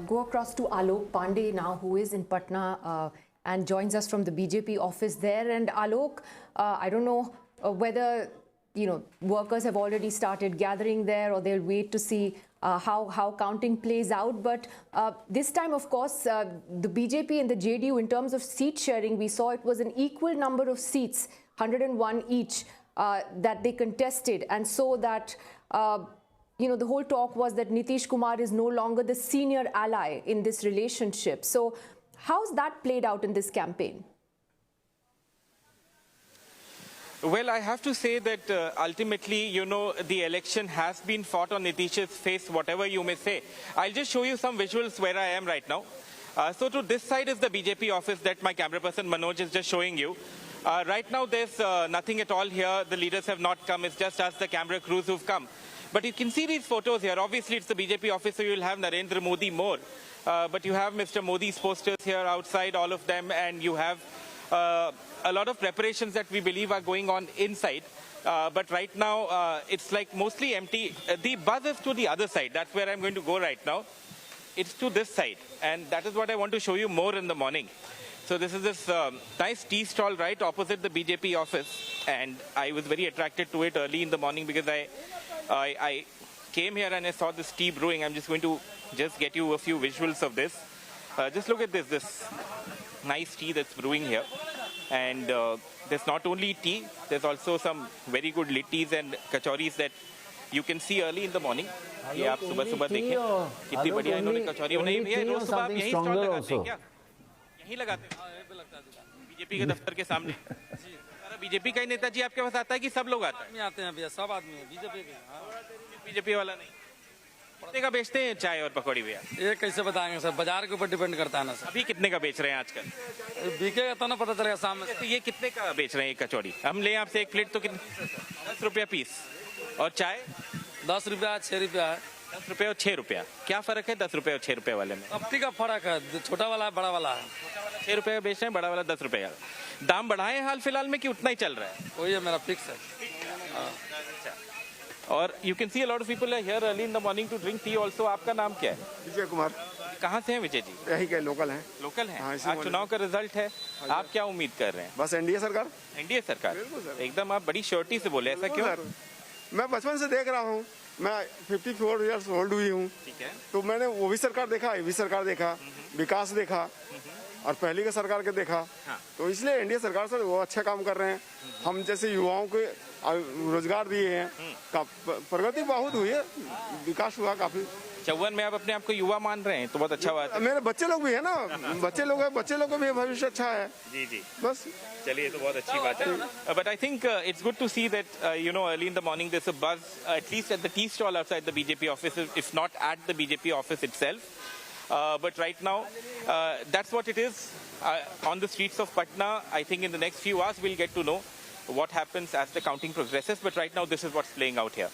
go across to Alok Pandey now, who is in Patna and joins us from the BJP office there. And Alok, I don't know whether workers have already started gathering there, or they'll wait to see how counting plays out. But this time, of course, the BJP and the JDU, in terms of seat sharing, we saw it was an equal number of seats, 101 each, that they contested, and so that. The whole talk was that Nitish Kumar is no longer the senior ally in this relationship. So how's that played out in this campaign? Well, I have to say that ultimately, the election has been fought on Nitish's face, whatever you may say. I'll just show you some visuals where I am right now. So to this side is the BJP office that my camera person Manoj is just showing you. Right now, there's nothing at all here. The leaders have not come. It's just us, the camera crews, who've come. But you can see these photos here. Obviously, it's the BJP office, so you'll have Narendra Modi more. But you have Mr. Modi's posters here outside, all of them, and you have a lot of preparations that we believe are going on inside. But right now, it's like mostly empty. The buzz is to the other side. That's where I'm going to go right now. It's to this side, and that is what I want to show you more in the morning. So this is this nice tea stall right opposite the BJP office, and I was very attracted to it early in the morning because I came here and I saw this tea brewing. I'm just going to get you a few visuals of this. Just look at this nice tea that's brewing here. And there's not only tea, there's also some very good littis and kachoris that you can see early in the morning. ये आप सुबह-सुबह देखें कितनी बढ़िया इन्होंने कचौरी बनाई है। रोज सुबह आप यहीं स्टॉल लगाते हैं क्या? यहीं लगाते हैं? बीजेपी के दफ्तर के सामने। बीजेपी का ही नेताजी आपके पास आता है कि सब लोग आते हैं? आते हैं भैया, सब आदमी है बीजेपी के। बीजेपी वाला नहीं। कितने का बेचते हैं चाय और पकौड़ी भैया? ये कैसे बताएंगे सर, बाजार के ऊपर डिपेंड करता है ना सर। अभी कितने का बेच रहे हैं आजकल? बिकेगा तो ना पता चलेगा सामने। तो ये कितने का बेच रहे हैं एक कचौड़ी? हम ले आपसे एक प्लेट तो कितने? 10 रुपया पीस। और चाय? 10 रुपया 6 रुपया है। 10 रुपये और 6 रुपया। क्या फर्क है 10 रुपये और 6 रुपये वाले में? अफ्ती का फर्क है, छोटा वाला है बड़ा वाला है। 6 रुपये बेच रहे हैं, बड़ा वाला 10 रुपये। दाम बढ़ाए हाल फिलहाल में कि उतना ही चल रहा है? वही है मेरा फिक्स है। और you can see a lot of people are here early in the morning to drink tea also. आपका नाम क्या है? विजय कुमार। कहाँ से हैं विजय जी? यही के लोकल हैं। लोकल हैं। आज चुनाव का रिजल्ट है, आप क्या उम्मीद कर रहे हैं? बस एनडीए सरकार। एनडीए सरकार? एकदम आप बड़ी श्योरिटी से बोले, ऐसा क्यों? मैं बचपन से देख रहा हूँ, मैं 54 इयर्स ओल्ड हुई हूँ। ठीक है। तो मैंने वो भी सरकार देखा, ये भी सरकार देखा, विकास देखा और पहले के सरकार के देखा। हाँ। तो इसलिए एनडीए सरकार सर वो अच्छा काम कर रहे हैं। हम जैसे युवाओं को रोजगार दिए हैं, प्रगति बहुत हुई है, विकास हुआ काफी। 54 में आप अपने आप को युवा मान रहे हैं तो बहुत अच्छा बात है। मेरे बच्चे लोग भी है ना, बच्चे लोग का भी भविष्य अच्छा है। जी जी, बस चलिए, तो बहुत अच्छी बात है। But I think it's good to see that early in the morning there's a buzz, at least at the tea stall outside the BJP office, if not at the BJP office itself. But right now, that's what it is on the streets of Patna. I think in the next few hours we'll get to know what happens as the counting progresses. But right now, this is what's playing out here.